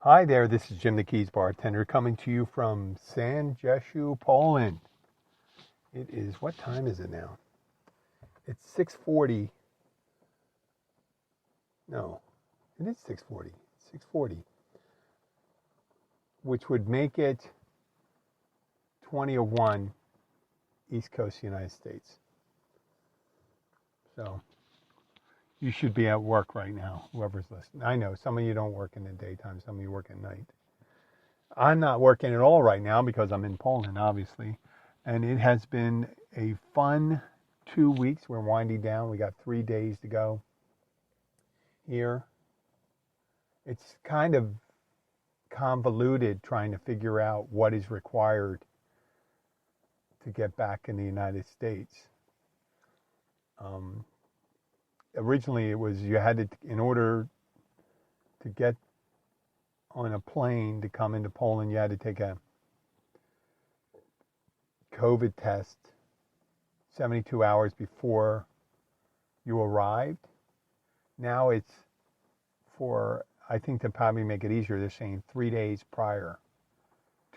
Hi there, this is Jim the Keys Bartender coming to you from San Jeshu, Poland. It is, what time is it now? It's 6:40. No, it is 6:40. 6:40, which would make it 20:01 East Coast United States. So you should be at work right now, whoever's listening. I know some of you don't work in the daytime, some of you work at night. I'm not working at all right now because I'm in Poland, obviously. And it has been a fun 2 weeks. We're winding down. We got 3 days to go here. It's kind of convoluted trying to figure out what is required to get back in the United States. Originally, it was you had to, in order to get on a plane to come into Poland, you had to take a COVID test 72 hours before you arrived. Now it's for, I think to probably make it easier, they're saying 3 days prior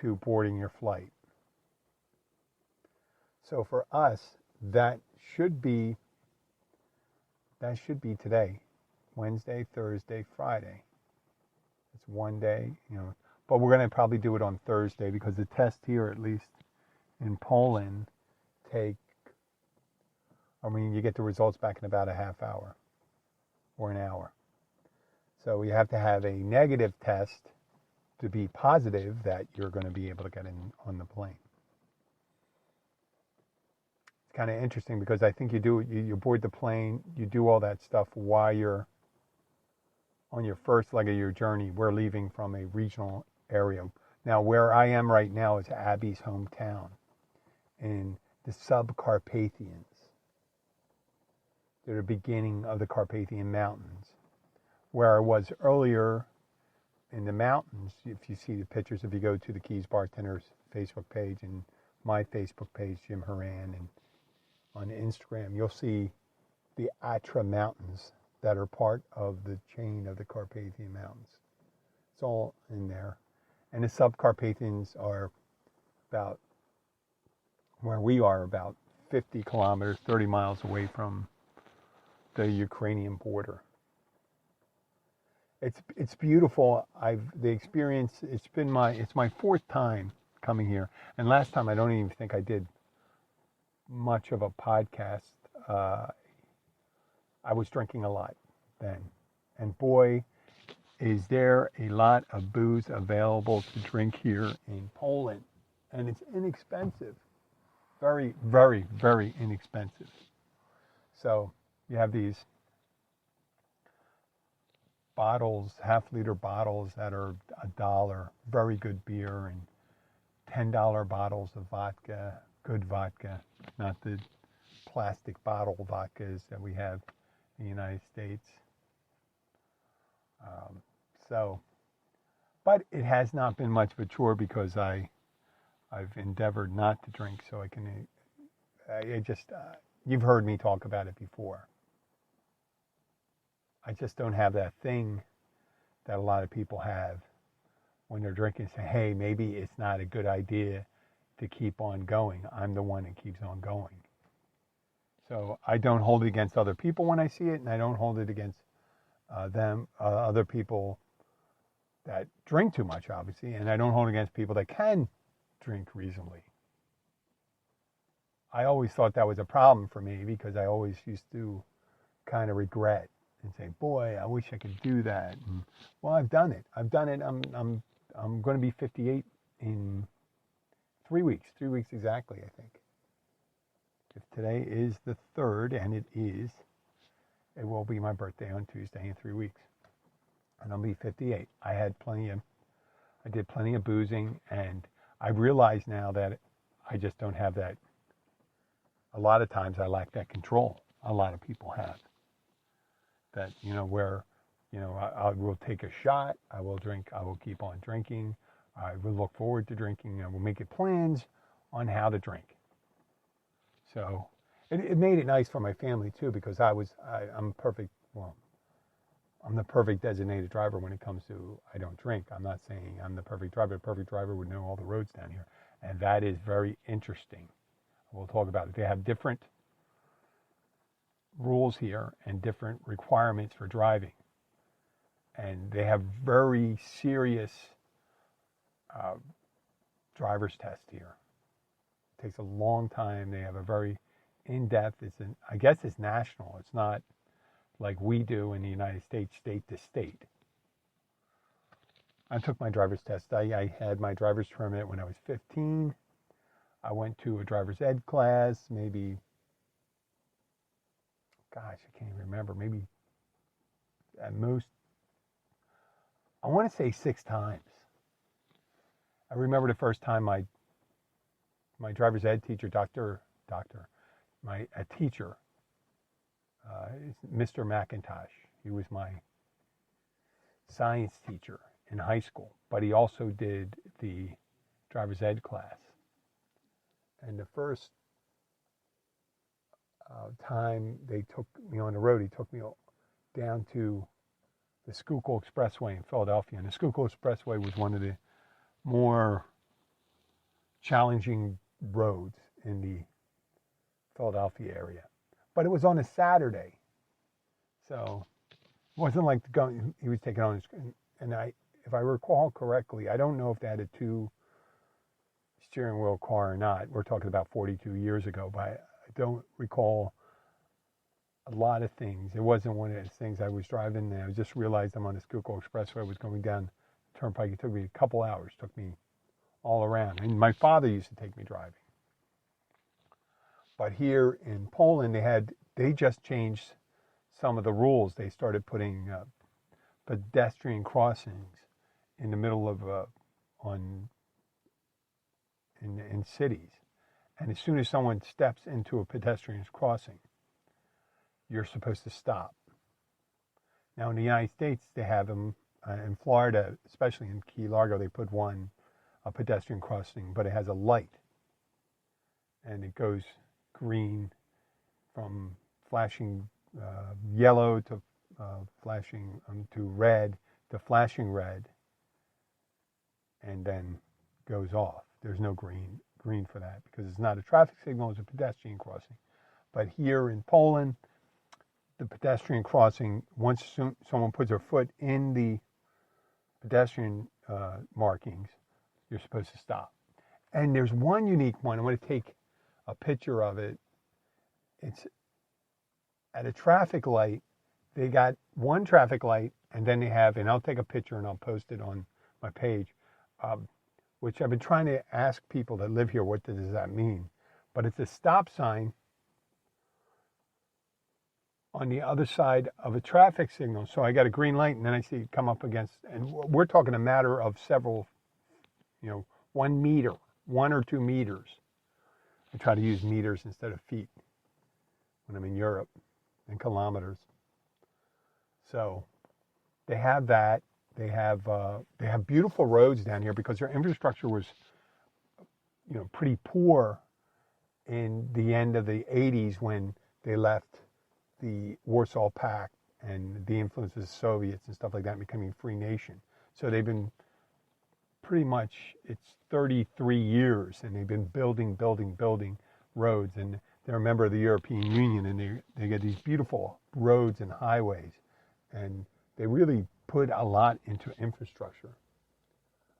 to boarding your flight. So for us, that should be today, Wednesday, Thursday, Friday. It's one day, but we're going to probably do it on Thursday because the test here, at least in Poland, you get the results back in about a half hour or an hour. So you have to have a negative test to be positive that you're going to be able to get in on the plane. It's kind of interesting because I think you board the plane, you do all that stuff while you're on your first leg of your journey. We're leaving from a regional area. Now, where I am right now is Abby's hometown in the Subcarpathians. They're the beginning of the Carpathian Mountains. Where I was earlier in the mountains, if you see the pictures, if you go to the Keys Bartender's Facebook page and my Facebook page, Jim Horan, and on Instagram, you'll see the Atra Mountains that are part of the chain of the Carpathian Mountains. It's all in there. And the Subcarpathians are about, where we are, about 50 kilometers, 30 miles away from the Ukrainian border. It's beautiful. The experience, it's my fourth time coming here. And last time I don't even think I did much of a podcast. I was drinking a lot then. And boy, is there a lot of booze available to drink here in Poland. And it's inexpensive. Very, very, very inexpensive. So you have these bottles, half-liter bottles that are $1, very good beer, and $10 bottles of vodka, good vodka, not the plastic bottle vodkas that we have in the United States. But it has not been much of a chore because I've endeavored not to drink, so I can. You've heard me talk about it before. I just don't have that thing that a lot of people have when they're drinking. Say, hey, maybe it's not a good idea to keep on going. I'm the one that keeps on going. So I don't hold it against other people when I see it, and I don't hold it against other people that drink too much, obviously, and I don't hold it against people that can drink reasonably. I always thought that was a problem for me because I always used to kind of regret and say, boy, I wish I could do that. And, well, I've done it. I'm going to be 58 in 3 weeks. 3 weeks exactly, I think. If today is the 3rd, and it will be my birthday on Tuesday in 3 weeks. And I'll be 58. I did plenty of boozing, and I realize now that I just don't have that. A lot of times I lack that control. A lot of people have. That, where, I will take a shot, I will drink, I will keep on drinking, I will look forward to drinking, and we'll make it plans on how to drink. So it made it nice for my family too, because I'm perfect. Well, I'm the perfect designated driver when it comes to, I don't drink. I'm not saying I'm the perfect driver. The perfect driver would know all the roads down here. And that is very interesting. We'll talk about it. They have different rules here and different requirements for driving. And they have very serious driver's test here. It takes a long time. They have a very in-depth, I guess it's national. It's not like we do in the United States, state to state. I took my driver's test. I had my driver's permit when I was 15. I went to a driver's ed class, maybe, gosh, I can't even remember, maybe at most, I want to say 6 times. I remember the first time my driver's ed teacher, a teacher, Mr. McIntosh. He was my science teacher in high school, but he also did the driver's ed class. And the first time they took me on the road, he took me down to the Schuylkill Expressway in Philadelphia. And the Schuylkill Expressway was one of the more challenging roads in the Philadelphia area. But it was on a Saturday. So it wasn't like he was taking on his, and if I recall correctly, I don't know if they had a 2 steering wheel car or not. We're talking about 42 years ago, but I don't recall a lot of things. It wasn't one of those things. I was driving and I just realized I'm on the Schuylkill Expressway. I was going down the turnpike. It took me a couple hours, took me all around. And my father used to take me driving. But here in Poland, they just changed some of the rules. They started putting pedestrian crossings in the middle of in cities. And as soon as someone steps into a pedestrian crossing, you're supposed to stop. Now in the United States, they have them, in Florida, especially in Key Largo, they put a pedestrian crossing, but it has a light. And it goes green from flashing yellow to flashing to red to flashing red, and then goes off. There's no green for that because it's not a traffic signal, it's a pedestrian crossing. But here in Poland, the pedestrian crossing, once someone puts their foot in the pedestrian markings, you're supposed to stop. And there's one unique one. I'm going to take a picture of it. It's at a traffic light. They got one traffic light, and then they have, and I'll take a picture and I'll post it on my page, which I've been trying to ask people that live here, what does that mean? But it's a stop sign on the other side of a traffic signal. So I got a green light, and then I see it come up against, and we're talking a matter of several, 1 meter, 1 or 2 meters. I try to use meters instead of feet when I'm in Europe, and kilometers. So they have that. They have beautiful roads down here because their infrastructure was, pretty poor in the end of the 80s when they left the Warsaw Pact and the influence of the Soviets and stuff like that, becoming a free nation. So they've been pretty much, it's 33 years, and they've been building roads. And they're a member of the European Union, and they get these beautiful roads and highways. And they really put a lot into infrastructure.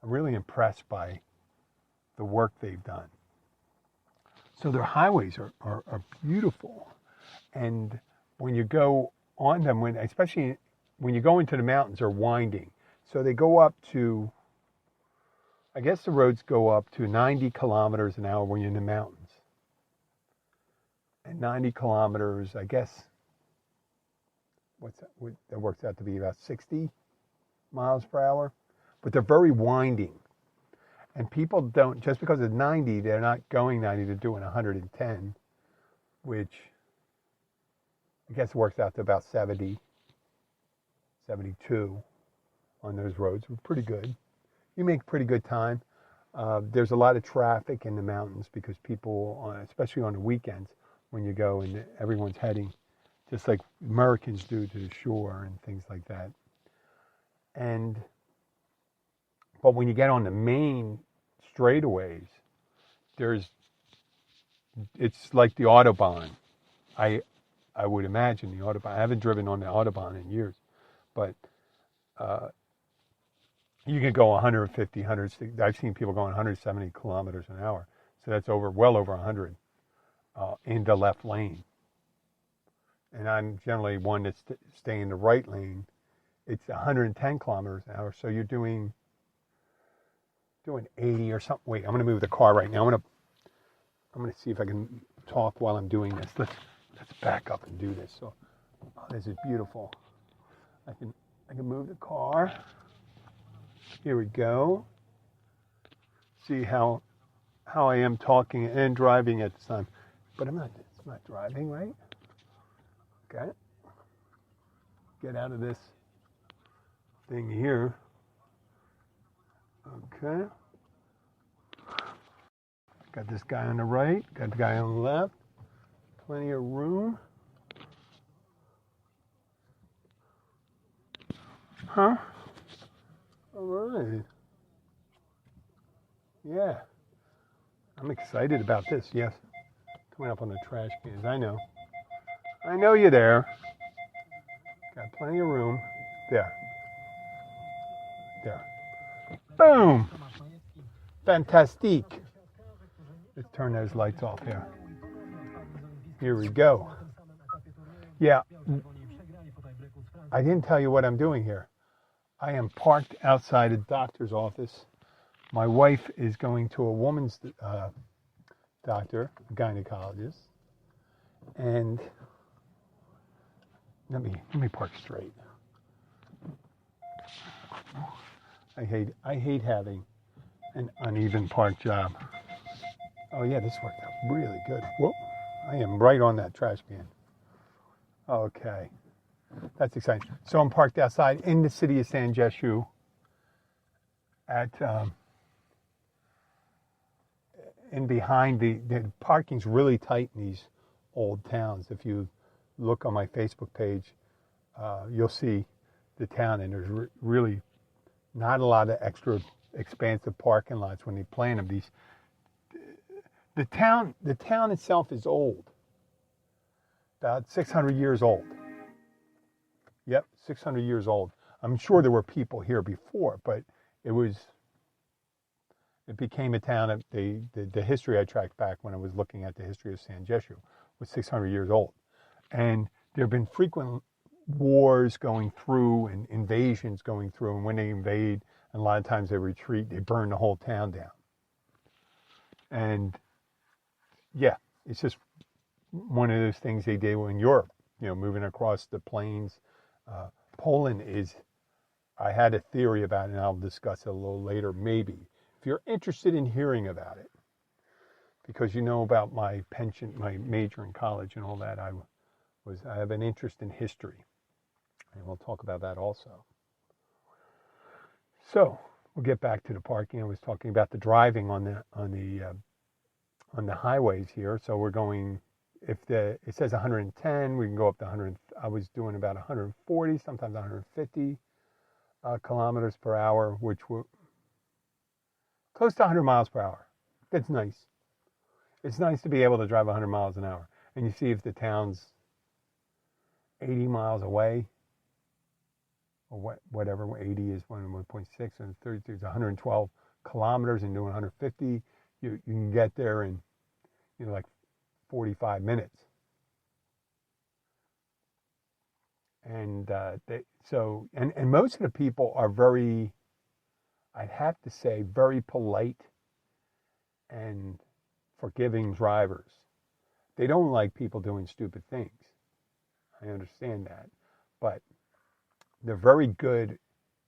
I'm really impressed by the work they've done. So their highways are beautiful. And when you go on them, especially when you go into the mountains, they're winding. So they go up to, I guess the roads go up to 90 kilometers an hour when you're in the mountains. And 90 kilometers, I guess, that works out to be about 60 miles per hour. But they're very winding. And people don't, just because it's 90, they're not going 90, they're doing 110, which I guess works out to about 70, 72 on those roads. Pretty good. You make pretty good time. There's a lot of traffic in the mountains because people, especially on the weekends, when you go and everyone's heading, just like Americans do, to the shore and things like that. But when you get on the main straightaways, it's like the Autobahn. I would imagine the Autobahn. I haven't driven on the Autobahn in years, but you can go 150, 160. I've seen people going 170 kilometers an hour. So that's well over 100 in the left lane. And I'm generally one that's stay in the right lane. It's 110 kilometers an hour. So you're doing 80 or something. Wait, I'm going to move the car right now. I'm going to see if I can talk while I'm doing this. Let's back up and do this. So, this is beautiful. I can move the car. Here we go. See how I am talking and driving at the time. But it's not driving, right? Okay. Get out of this thing here. Okay. Got this guy on the right, got the guy on the left. Plenty of room. Huh? All right. Yeah. I'm excited about this. Yes. Coming up on the trash cans. I know you're there. Got plenty of room. There. Boom. Fantastique. Let's turn those lights off here. Here we go. Yeah. I didn't tell you what I'm doing here. I am parked outside a doctor's office. My wife is going to a woman's doctor, a gynecologist, and let me park straight. I hate having an uneven park job. Oh yeah, this worked out really good. Whoop! I am right on that trash can. Okay, that's exciting. So I'm parked outside in the city of San Jesús at in behind the parking's really tight in these old towns. If you look on my Facebook page, you'll see the town, and there's really not a lot of extra expansive parking lots when they plan them. The town itself is old, about 600 years old. Yep, 600 years old. I'm sure there were people here before, but it became a town. The history I tracked back when I was looking at the history of San Jesús was 600 years old, and there have been frequent wars going through and invasions going through, and when they invade, and a lot of times they retreat, they burn the whole town down. And yeah, it's just one of those things they did in Europe, moving across the plains. Poland I had a theory about it, and I'll discuss it a little later, maybe. If you're interested in hearing about it, because you know about my penchant, my major in college and all that, I have an interest in history, and we'll talk about that also. So we'll get back to the parking. I was talking about the driving on the highways here. So we're going, it says 110, we can go up to 100. I was doing about 140, sometimes 150 kilometers per hour, which were close to 100 miles per hour. That's nice. It's nice to be able to drive 100 miles an hour. And you see if the town's 80 miles away, or whatever, 80 is 1.6, and 32 is 112 kilometers, and doing 150, you can get there in, like 45 minutes. And and most of the people are very, I'd have to say, very polite and forgiving drivers. They don't like people doing stupid things. I understand that. But they're very good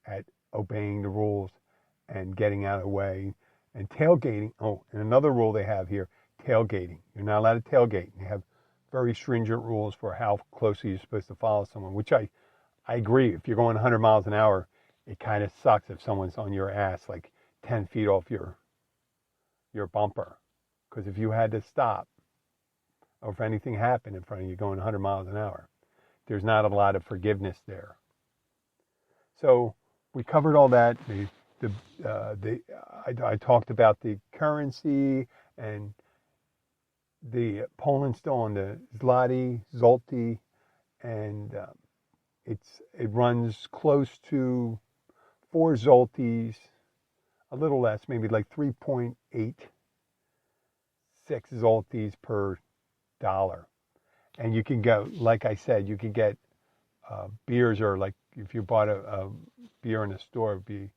at obeying the rules and getting out of the way and tailgating. Oh, and another rule they have here, tailgating. You're not allowed to tailgate. They have very stringent rules for how closely you're supposed to follow someone, which I agree. If you're going 100 miles an hour, it kind of sucks if someone's on your ass like 10 feet off your bumper. Because if you had to stop, or if anything happened in front of you going 100 miles an hour, there's not a lot of forgiveness there. So we covered all that. I talked about the currency and the Poland's still on the zloty, zloty, and it runs close to 4 zlotys, a little less, maybe like 3.86 zlotys per dollar. And you can go, like I said, you can get beers, or like if you bought a beer in a store, it'd be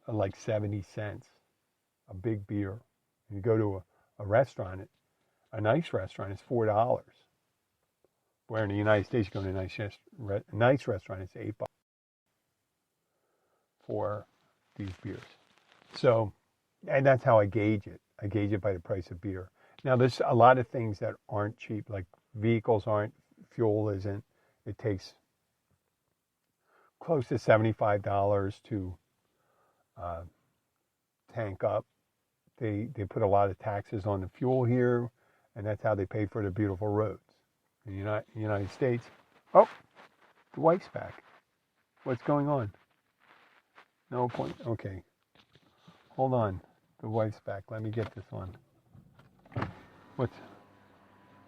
like 70 cents, a big beer. You go to a restaurant, a nice restaurant, it's $4. Where in the United States, you go to a nice restaurant, it's $8 for these beers. So, and that's how I gauge it. I gauge it by the price of beer. Now, there's a lot of things that aren't cheap, like vehicles aren't, fuel isn't. It takes close to $75 to tank up. They put a lot of taxes on the fuel here, and that's how they pay for the beautiful roads in the United States. Oh, the wife's back. What's going on? No point. Okay. Hold on. The wife's back. Let me get this on.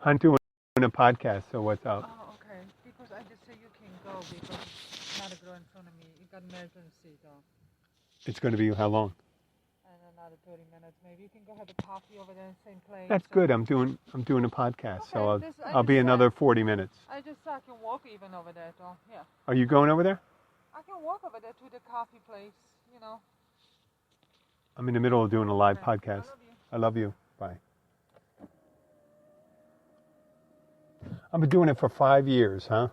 I'm doing a podcast, so what's up? Oh, okay. Because I just say you can go because it's not a girl in front of me. You got emergency though. It's going to be how long? And another 30 minutes maybe. You can go have a coffee over there in the same place. That's good. I'm doing a podcast, Okay, so I'll be another 40 minutes. I just I can walk even over there though. Yeah. Are you going over there? I can walk over there to the coffee place, you know. I'm in the middle of doing a live podcast. I love you. Bye. I've been doing it for 5 years, huh?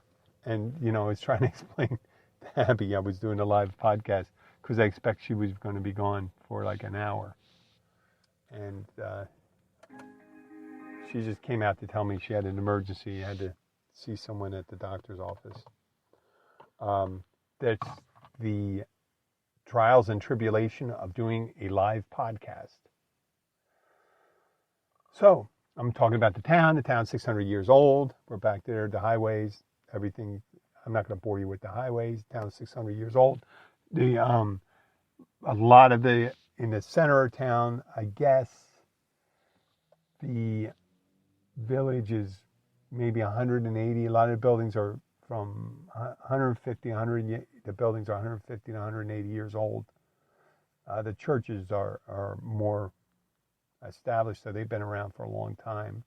And, I was trying to explain to Abby I was doing a live podcast because I expect she was going to be gone for like an hour. And she just came out to tell me she had an emergency, had to see someone at the doctor's office. That's the trials and tribulation of doing a live podcast. So, I'm talking about the town. The town's 600 years old. We're back there, the highways, everything. I'm not going to bore you with the highways. The town's 600 years old. A lot of in the center of town, I guess, the village is maybe 180. A lot of the buildings are from 150, 100. The buildings are 150 to 180 years old. The churches are more established, so they've been around for a long time.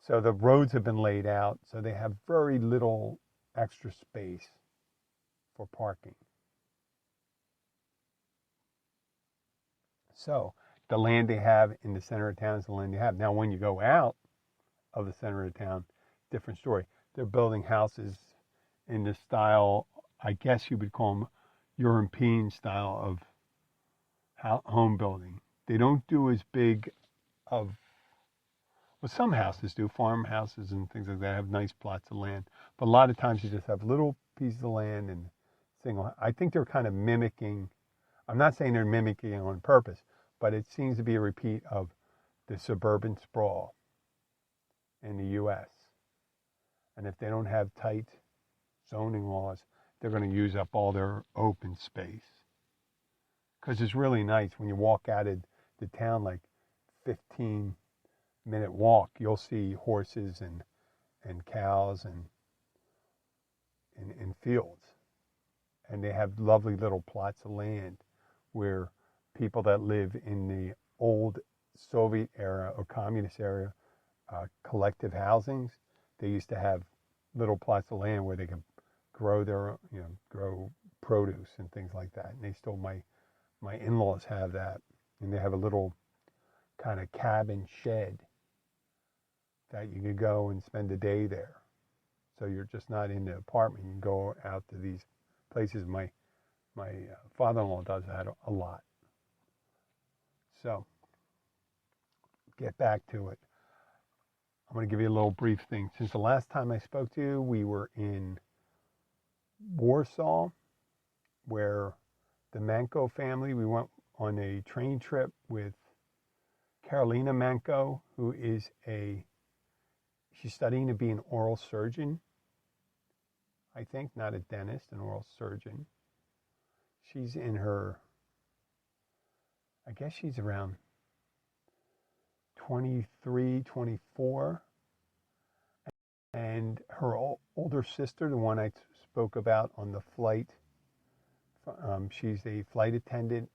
So the roads have been laid out, so they have very little extra space for parking. So the land they have in the center of town is the land they have. Now, when you go out of the center of town, different story. They're building houses in the style, I guess you would call them European style of home building. They don't do as big of, well, some houses do, farmhouses and things like that have nice plots of land. But a lot of times you just have little pieces of land and I think they're kind of mimicking, I'm not saying they're mimicking on purpose, but it seems to be a repeat of the suburban sprawl in the U.S. And if they don't have tight zoning laws, they're going to use up all their open space. Because it's really nice when you walk out of the town, like 15-minute walk, you'll see horses and cows and fields. And they have lovely little plots of land where people that live in the old Soviet era or communist era, collective housings, they used to have little plots of land where they could grow grow produce and things like that. And they still, my in-laws have that. And they have a little kind of cabin shed that you could go and spend a day there. So you're just not in the apartment. You can go out to these places. My father-in-law does that a lot. So get back to it. I'm going to give you a little brief thing. Since the last time I spoke to you, we were in Warsaw, where the Manco family, we went on a train trip with Carolina Manco, who is she's studying to be an oral surgeon, I think, not a dentist, an oral surgeon. she's in her, I guess she's around 23, 24. And her older sister, the one I spoke about on the flight, she's a flight attendant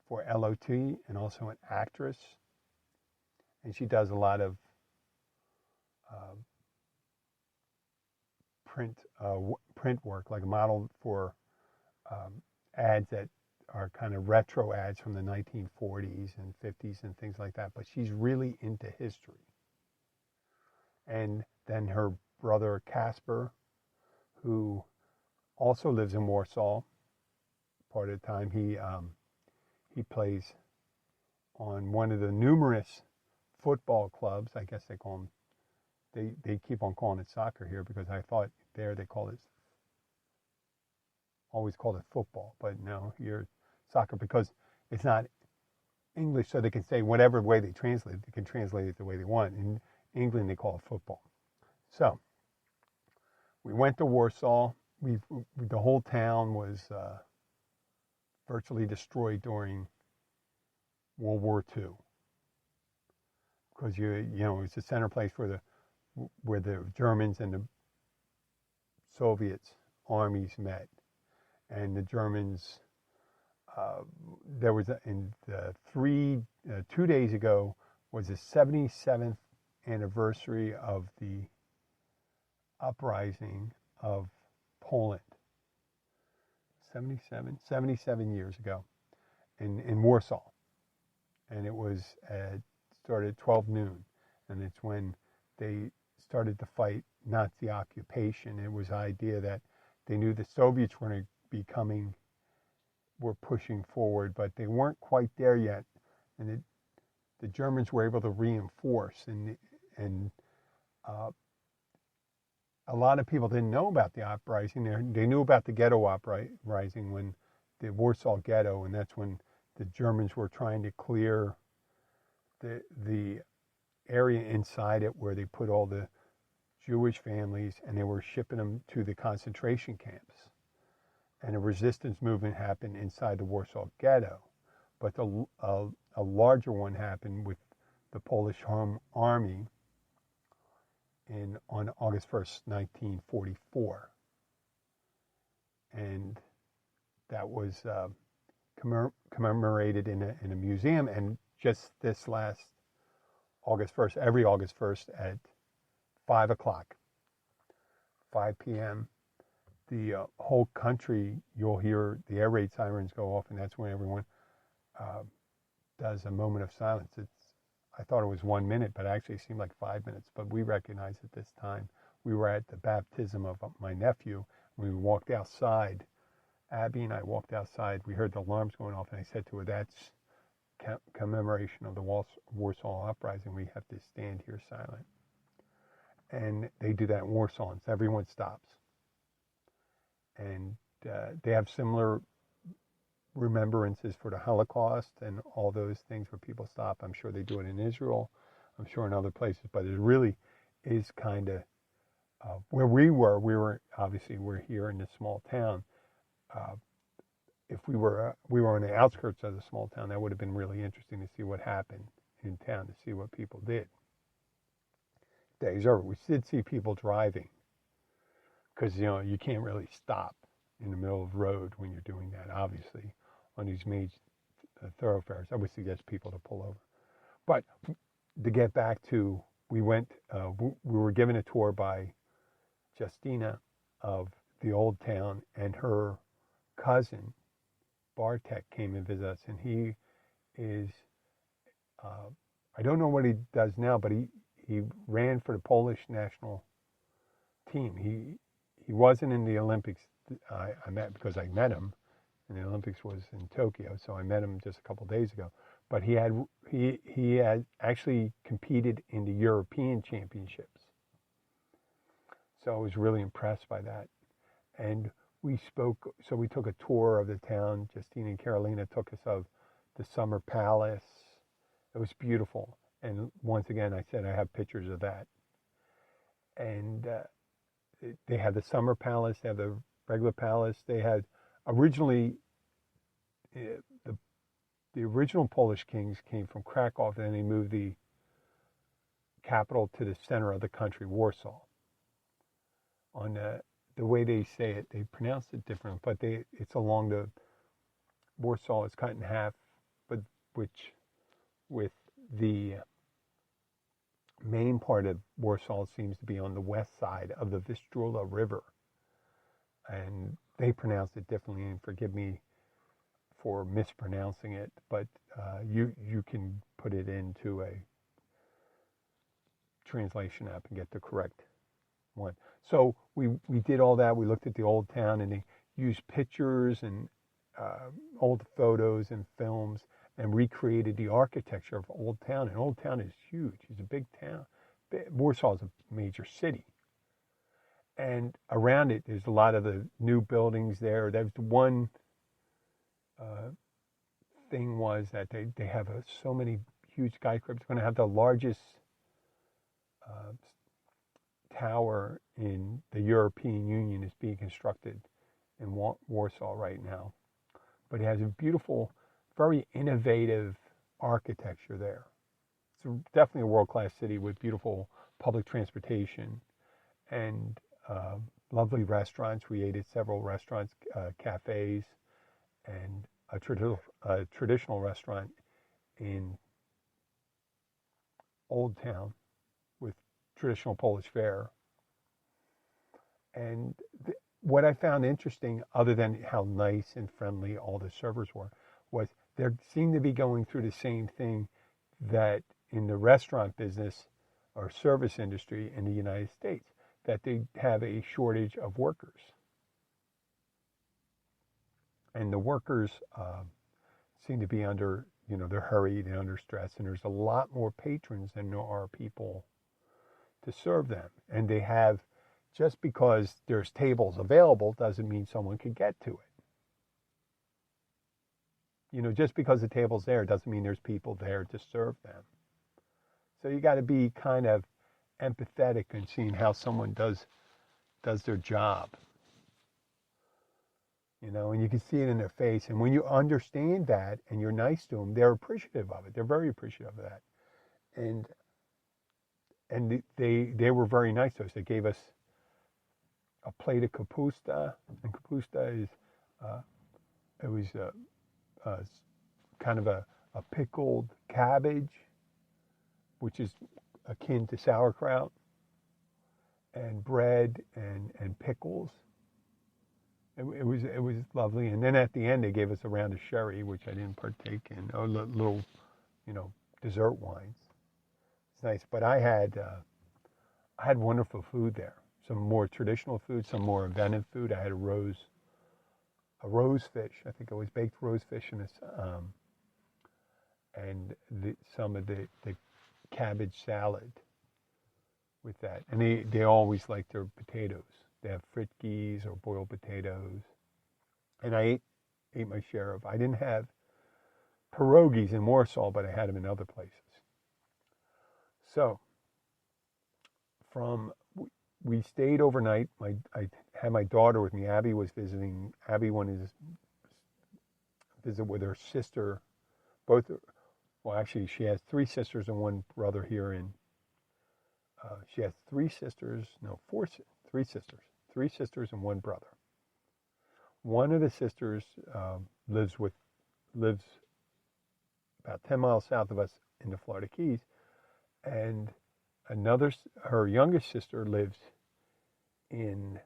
for LOT and also an actress. And she does a lot of uh, print work, like a model for ads that are kind of retro ads from the 1940s and 50s and things like that. But she's really into history. And then her brother Casper, who also lives in Warsaw part of the time, he plays on one of the numerous football clubs. I guess they call them, they keep on calling it soccer here, because I thought there they always called it football, but no, here soccer, because it's not English, so they can say whatever way they translate it, they can translate it the way they want. In England, they call it football. So we went to Warsaw. The whole town was virtually destroyed during World War II, because you know it's the center place where the Germans and the Soviets armies met, and the Germans. There was in 2 days ago was the 77th anniversary of the uprising of Poland. 77 years ago in Warsaw. And it was started at 12 noon. And it's when they started to fight Nazi occupation. It was the idea that they knew the Soviets were going to be were pushing forward, but they weren't quite there yet. And the Germans were able to reinforce, and a lot of people didn't know about the uprising. They knew about the ghetto uprising, when the Warsaw Ghetto, and that's when the Germans were trying to clear the area inside it where they put all the Jewish families, and they were shipping them to the concentration camps. And a resistance movement happened inside the Warsaw Ghetto. But a larger one happened with the Polish Home Army on August 1st, 1944. And that was commemorated in a museum. And just this last August 1st, every August 1st at 5 o'clock, 5 p.m., the whole country, you'll hear the air raid sirens go off, and that's when everyone does a moment of silence. I thought it was 1 minute, but actually it seemed like 5 minutes. But we recognized at this time, we were at the baptism of my nephew. We walked outside. Abby and I walked outside. We heard the alarms going off, and I said to her, that's commemoration of the Warsaw Uprising. We have to stand here silent. And they do that in Warsaw, and everyone stops. And they have similar remembrances for the Holocaust and all those things where people stop. I'm sure they do it in Israel. I'm sure in other places. But it really is kind of where we were obviously, we're here in this small town. If we were on the outskirts of the small town, that would have been really interesting to see what happened in town, to see what people did. Days over. We did see people driving, because you can't really stop in the middle of the road when you're doing that, obviously, on these major thoroughfares. I would suggest people to pull over. But to get back to, we were given a tour by Justina of the old town, and her cousin Bartek came and visited us, and he is, I don't know what he does now, but he ran for the Polish national team. He wasn't in the Olympics. I met him, and the Olympics was in Tokyo, so I met him just a couple days ago. But he had actually competed in the European Championships, so I was really impressed by that. And we took a tour of the town. Justine and Carolina took us of the Summer Palace. It was beautiful, and once again, I said I have pictures of that. And they had the Summer Palace, they have the regular palace, they had originally, the original Polish kings came from Krakow, and then they moved the capital to the center of the country, Warsaw. On the way they say it, they pronounce it different, but it's along the Warsaw is cut in half, but which with the main part of Warsaw seems to be on the west side of the Vistula River, and they pronounce it differently. And forgive me for mispronouncing it, but you can put it into a translation app and get the correct one. So we did all that. We looked at the old town, and they used pictures and old photos and films and recreated the architecture of Old Town. And Old Town is huge. It's a big town. Warsaw is a major city. And around it, there's a lot of the new buildings there. There's one thing was that they have so many huge skyscrapers. They're going to have the largest tower in the European Union is being constructed in Warsaw right now. But it has a beautiful, very innovative architecture there. It's definitely a world-class city with beautiful public transportation and lovely restaurants. We ate at several restaurants, cafes, and a traditional restaurant in Old Town with traditional Polish fare. And what I found interesting, other than how nice and friendly all the servers were, was they seemed to be going through the same thing that in the restaurant business or service industry in the United States, that they have a shortage of workers. And the workers seem to be under, they're hurried and under stress, and there's a lot more patrons than there are people to serve them. And they have, just because there's tables available doesn't mean someone can get to it. Just because the table's there doesn't mean there's people there to serve them. So you got to be kind of empathetic in seeing how someone does their job. And you can see it in their face. And when you understand that and you're nice to them, they're appreciative of it. They're very appreciative of that. And they were very nice to us. They gave us a plate of kapusta, and kapusta is it was kind of a pickled cabbage, which is akin to sauerkraut, and bread and pickles. It was lovely. And then at the end they gave us a round of sherry, which I didn't partake in, or little dessert wines. It's nice. But I had wonderful food there. Some more traditional food, some more inventive food. I had a rose fish. I think it was baked rose fish in this, and some of the cabbage salad with that. And they always like their potatoes. They have fritkes or boiled potatoes. And I ate my share of. I didn't have pierogies in Warsaw, but I had them in other places. So we stayed overnight. I had my daughter with me. Abby was visiting. Abby wanted to visit with her sister. Actually, she has three sisters and one brother here she has three sisters and one brother. One of the sisters lives about 10 miles south of us in the Florida Keys, and her youngest sister lives in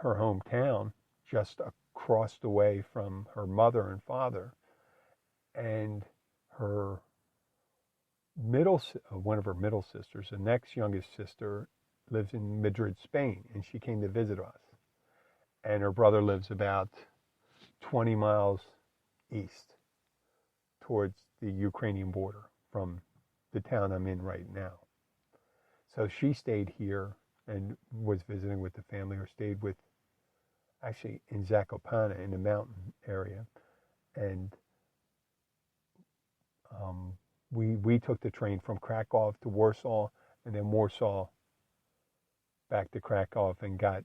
her hometown, just across the way from her mother and father, and one of her middle sisters, the next youngest sister, lives in Madrid, Spain, and she came to visit us. And her brother lives about 20 miles east towards the Ukrainian border from the town I'm in right now. So she stayed here and was visiting with the family, or stayed actually in Zakopane in the mountain area. And we took the train from Krakow to Warsaw, and then Warsaw back to Krakow, and got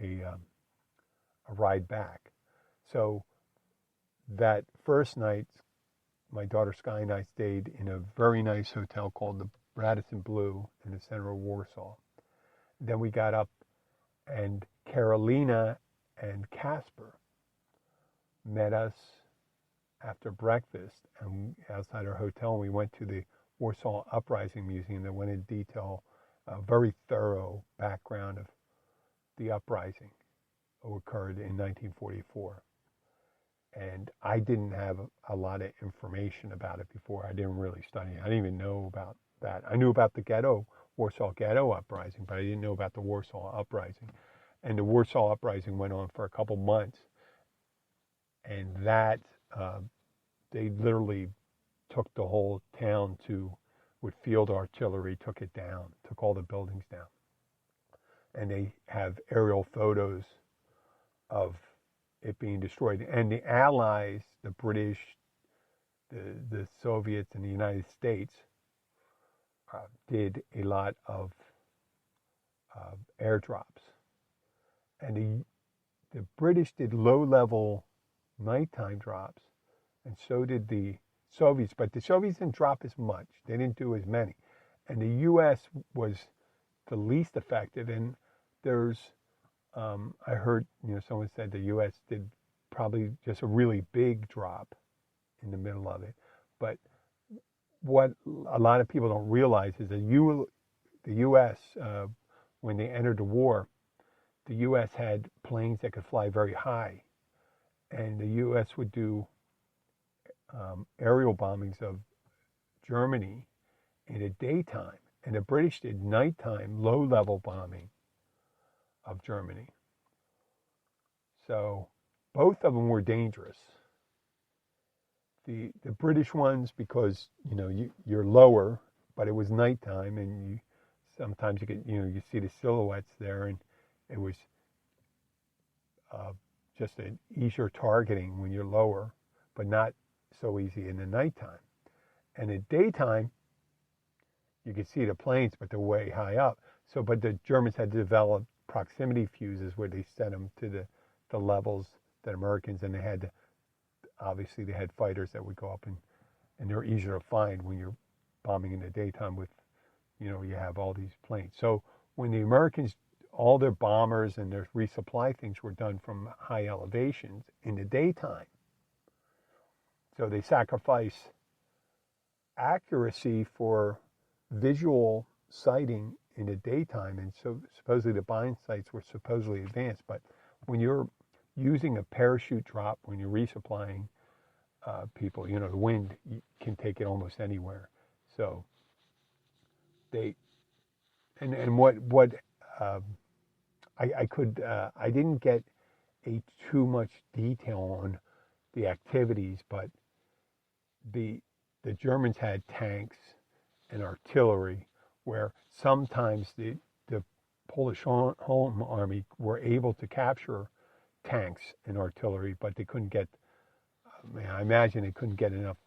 a ride back. So that first night, my daughter Sky and I stayed in a very nice hotel called the Radisson Blue in the center of Warsaw. Then we got up, and Carolina and Casper met us after breakfast and outside our hotel, and we went to the Warsaw Uprising Museum that went in detail, a very thorough background of the uprising that occurred in 1944. And I didn't have a lot of information about it before. I didn't really study it. I didn't even know about that. I knew about the Warsaw Ghetto Uprising, but I didn't know about the Warsaw Uprising. And the Warsaw Uprising went on for a couple months. And that, they literally took the whole town with field artillery, took it down, took all the buildings down. And they have aerial photos of it being destroyed. And the Allies, the British, the Soviets, and the United States did a lot of airdrops. And the British did low-level nighttime drops, and so did the Soviets. But the Soviets didn't drop as much. They didn't do as many. And the U.S. was the least effective. And there's I heard, someone said the U.S. did probably just a really big drop in the middle of it. But what a lot of people don't realize is that the U.S., when they entered the war, the U.S. had planes that could fly very high. And the U.S. would do aerial bombings of Germany in the daytime. And the British did nighttime, low-level bombing of Germany. So both of them were dangerous. The British ones, because you're lower, but it was nighttime, and sometimes you get you see the silhouettes there, and it was just an easier targeting when you're lower, but not so easy in the nighttime. And in daytime, you could see the planes, but they're way high up. But the Germans had developed proximity fuses where they set them to the levels that Americans, and obviously they had fighters that would go up, and they're easier to find when you're bombing in the daytime with, you have all these planes. So when the Americans, all their bombers and their resupply things were done from high elevations in the daytime. So they sacrifice accuracy for visual sighting in the daytime, and so supposedly the bind sights were supposedly advanced. But when you're using a parachute drop, when you're resupplying people, the wind can take it almost anywhere. So they, and what I didn't get too much detail on the activities, but the Germans had tanks and artillery, where sometimes the Polish Home Army were able to capture tanks and artillery, but they couldn't get, I imagine they couldn't get enough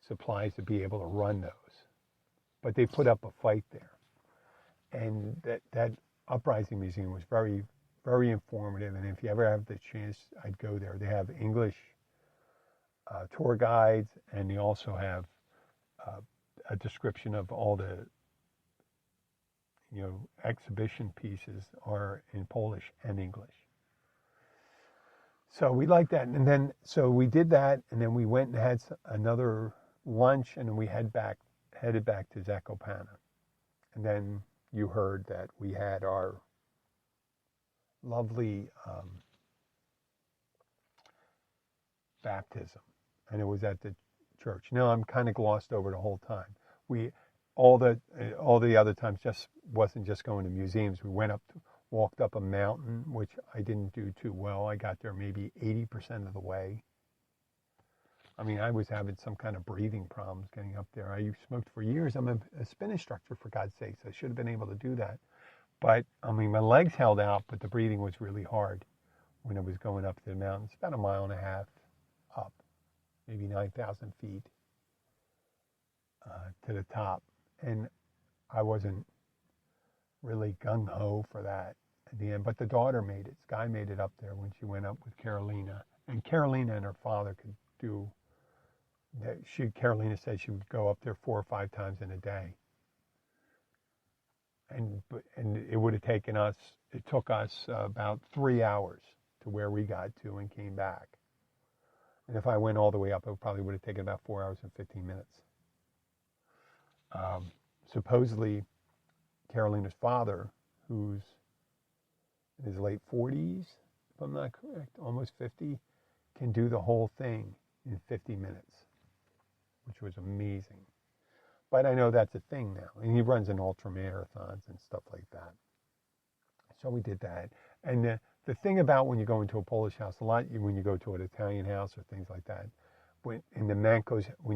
supplies to be able to run those. But they put up a fight there. And that Uprising Museum was very, very informative. And if you ever have the chance, I'd go there. They have English tour guides, and they also have a description of all the exhibition pieces are in Polish and English. So we liked that. And then, so we did that, and then we went and had another lunch, and then we headed back to Zakopane. And then you heard that we had our lovely baptism, and it was at the church. Now I'm kind of glossed over the whole time. All the other times wasn't just going to museums. We walked up a mountain, which I didn't do too well. I got there maybe 80% of the way. I mean, I was having some kind of breathing problems getting up there. I smoked for years. I'm a spin instructor, for God's sakes. I should have been able to do that. But, I mean, my legs held out, but the breathing was really hard when it was going up to the mountain. It's about 1.5 miles up, maybe 9,000 feet to the top. And I wasn't really gung-ho for that. at the end. But the daughter made it. Sky made it up there when she went up with Carolina. And Carolina and her father could do that. Carolina said she would go up there 4 or 5 times in a day. And it would have taken us, it took us about 3 hours to where we got to and came back. And if I went all the way up, it probably would have taken about 4 hours and 15 minutes. Supposedly, Carolina's father, who's in his late 40s, if I'm not correct, almost 50, can do the whole thing in 50 minutes, which was amazing. But I know that's a thing now. And he runs in ultra marathons and stuff like that. So we did that. And the thing about when you go into a Polish house, a lot when you go to an Italian house or things like that, when you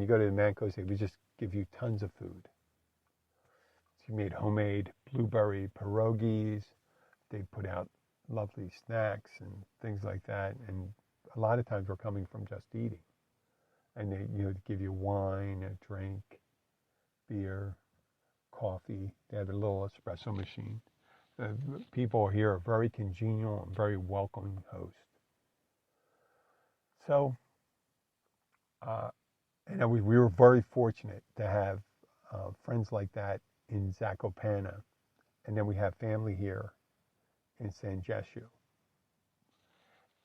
go to the Mancos, they would just give you tons of food. So you made homemade blueberry pierogies. They put out lovely snacks and things like that. And a lot of times we're coming from just eating. And they give you wine, a drink, beer, coffee. They have a little espresso machine. People here are very congenial and very welcoming hosts. So, and we were very fortunate to have friends like that in Zakopane. And then we have family here in San Jesús.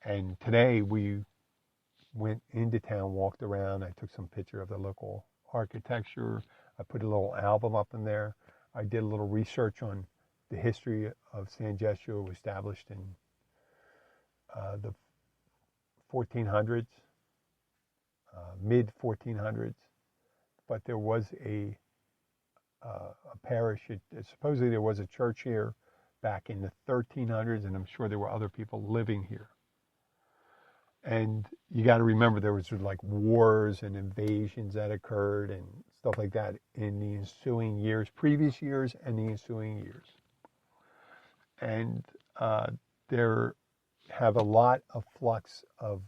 And today we went into town, walked around. I took some picture of the local architecture. I put a little album up in there. I did a little research on the history of San Jesús. It was established in the 1400s, mid 1400s. But there was a parish. Supposedly there was a church here back in the 1300s, and I'm sure there were other people living here. And you got to remember there was like wars and invasions that occurred and stuff like that in the ensuing years, previous years and the ensuing years. And there have a lot of flux of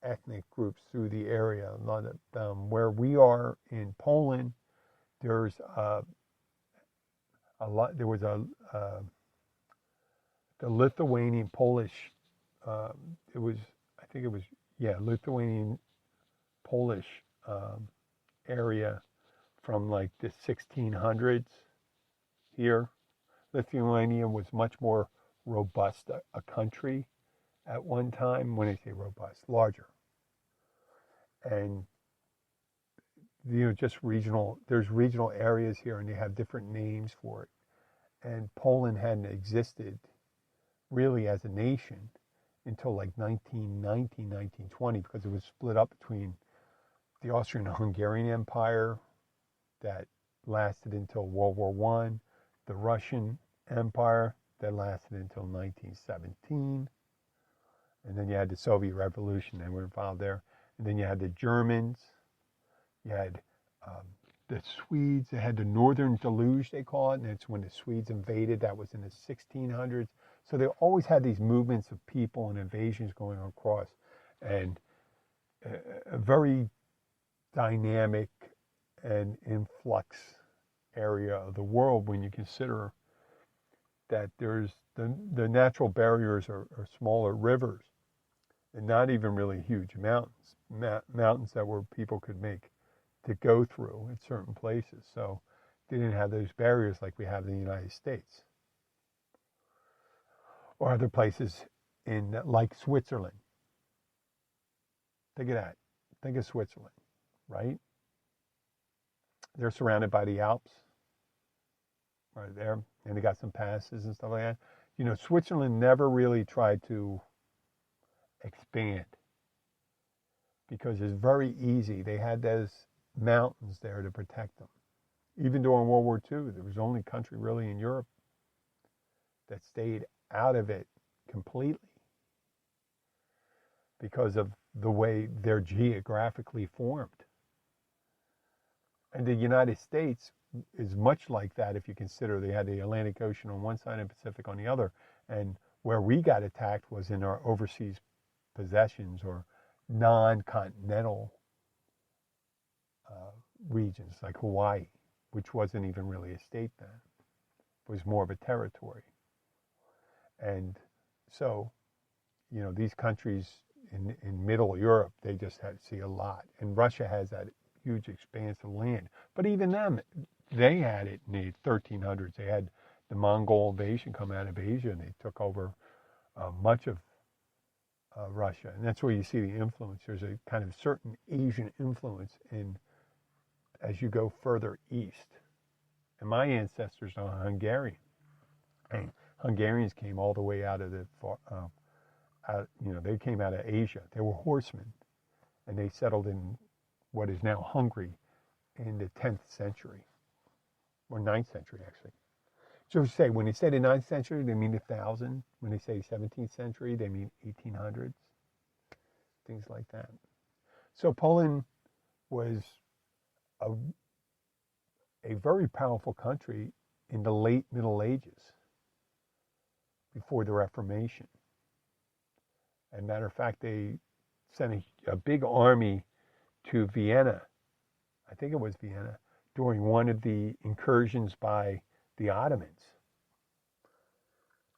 ethnic groups through the area. Where we are in Poland, there's a lot. There was the Lithuanian Polish. Lithuanian Polish area from like the 1600s here. Lithuania was much more robust a country at one time. When I say robust, larger. And just regional. There's regional areas here, and they have different names for it. And Poland hadn't existed really as a nation until like 1919, 1920, because it was split up between the Austrian-Hungarian Empire that lasted until World War I, the Russian Empire that lasted until 1917, and then you had the Soviet Revolution, they were involved there, and then you had the Germans, you had the Swedes, they had the Northern Deluge, they call it, and it's when the Swedes invaded, that was in the 1600s. So they always had these movements of people and invasions going across, and a very dynamic and influx area of the world when you consider that there's the natural barriers are smaller rivers and not even really huge mountains, mountains that where people could make to go through in certain places. So they didn't have those barriers like we have in the United States. Or other places like Switzerland. Think of that. Think of Switzerland, right? They're surrounded by the Alps, right there, and they got some passes and stuff like that. Switzerland never really tried to expand because it's very easy. They had those mountains there to protect them. Even during World War II, there was the only country really in Europe that stayed out of it completely because of the way they're geographically formed. And the United States is much like that if you consider they had the Atlantic Ocean on one side and Pacific on the other. And where we got attacked was in our overseas possessions or non-continental regions like Hawaii, which wasn't even really a state then. It was more of a territory. And so, these countries in Middle Europe, they just see a lot. And Russia has that huge expanse of land. But even them, they had it in the 1300s. They had the Mongol invasion come out of Asia, and they took over much of Russia. And that's where you see the influence. There's a kind of certain Asian influence as you go further east. And my ancestors are Hungarian. And Hungarians came all the way out of they came out of Asia. They were horsemen, and they settled in what is now Hungary in the 10th century, or 9th century, actually. So say, when they say the 9th century, they mean 1000. When they say 17th century, they mean 1800s, things like that. So Poland was a very powerful country in the late Middle Ages, before the Reformation. As a matter of fact, they sent a big army to Vienna, I think it was Vienna, during one of the incursions by the Ottomans.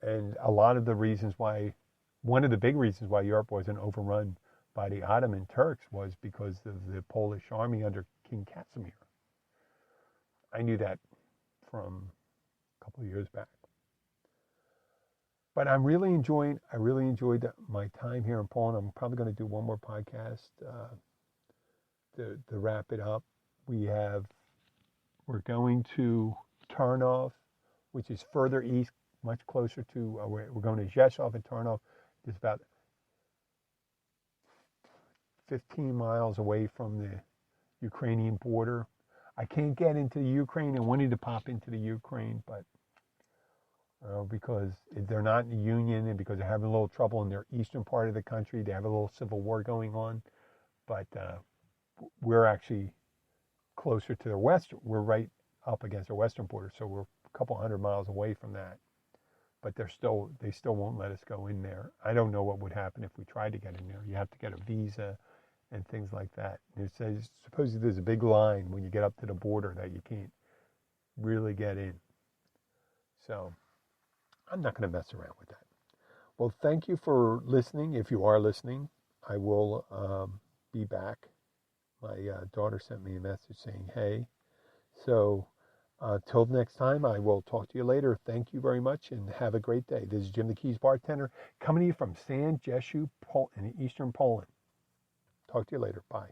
And one of the big reasons why Europe wasn't overrun by the Ottoman Turks was because of the Polish army under King Casimir. I knew that from a couple of years back. But I really enjoyed my time here in Poland. I'm probably going to do one more podcast to wrap it up. We're going to Tarnów, which is further east, much closer to, we're going to Rzeszów and Tarnów. It's about 15 miles away from the Ukrainian border. I can't get into the Ukraine. I wanted to pop into the Ukraine, but because they're not in the Union, and because they're having a little trouble in their eastern part of the country. They have a little civil war going on. But we're actually closer to their west. We're right up against their western border, so we're a couple hundred miles away from that. But they still won't let us go in there. I don't know what would happen if we tried to get in there. You have to get a visa and things like that. And it says supposedly there's a big line when you get up to the border that you can't really get in. So I'm not going to mess around with that. Well, thank you for listening. If you are listening, I will be back. My daughter sent me a message saying, hey. So till next time, I will talk to you later. Thank you very much, and have a great day. This is Jim the Keys Bartender, coming to you from San Jesiu in eastern Poland. Talk to you later. Bye.